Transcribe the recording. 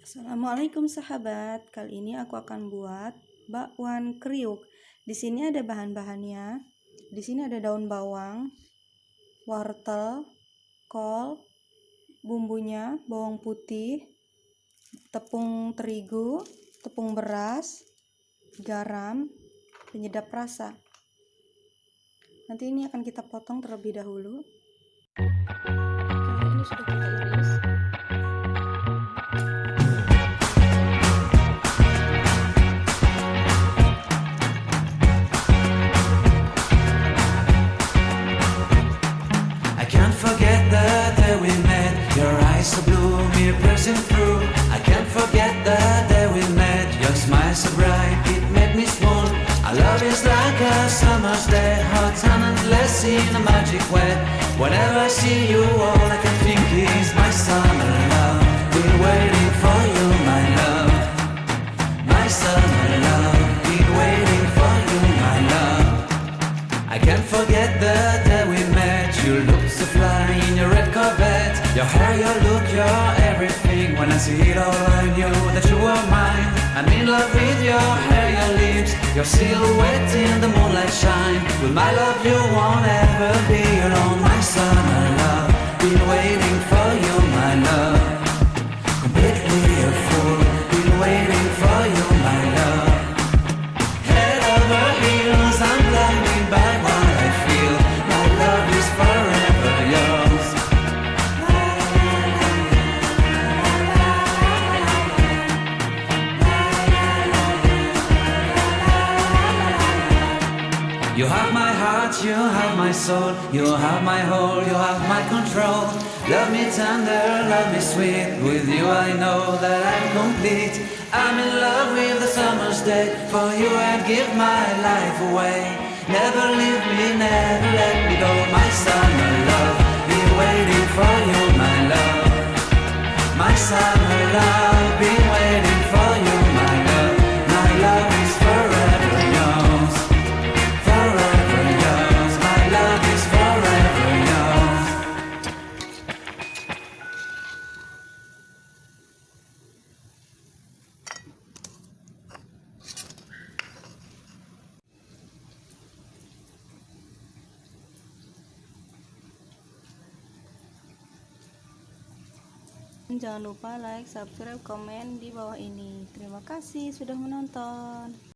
Assalamualaikum sahabat. Kali ini aku akan buat bakwan kriuk. Di sini ada bahan-bahannya. Di sini ada daun bawang, wortel, kol, bumbunya bawang putih, tepung terigu, tepung beras, garam, penyedap rasa. Nanti ini akan kita potong terlebih dahulu. Ini sudah kita iris. Your eyes so blue, me pressing through. I can't forget the day we met. Your smile so bright, it made me swoon. Our love is like a summer's day, hot and endless in a magic way. Whenever I see you, all I can think is my summer love. Been waiting for you, my love. My summer love. Been waiting for you, my love. I can't forget the day we met. You looked so fly in your red Corvette. Your hair, your look, your everything. When I see it all, I knew that you were mine. I'm in love with your hair, your lips, your silhouette in the moonlight shine. With my love you won't ever be alone. My summer love, been waiting for you, my love. Completely a fool, been waiting for you, my love. Head over heels, I'm blinded by what I feel. My love is forever yours. You have my heart, you have my soul, you have my whole, you have my control. Love me tender, love me sweet, with you I know that I'm complete. I'm in love with the summer's day, for you I'd give my life away. Never leave me, never let me go, my summer love. Been waiting for you, my love. My summer love, been waiting for you, my love. My love is forever yours. Forever yours, my love is forever yours. Jangan lupa like, subscribe, komen di bawah ini. Terima kasih sudah menonton.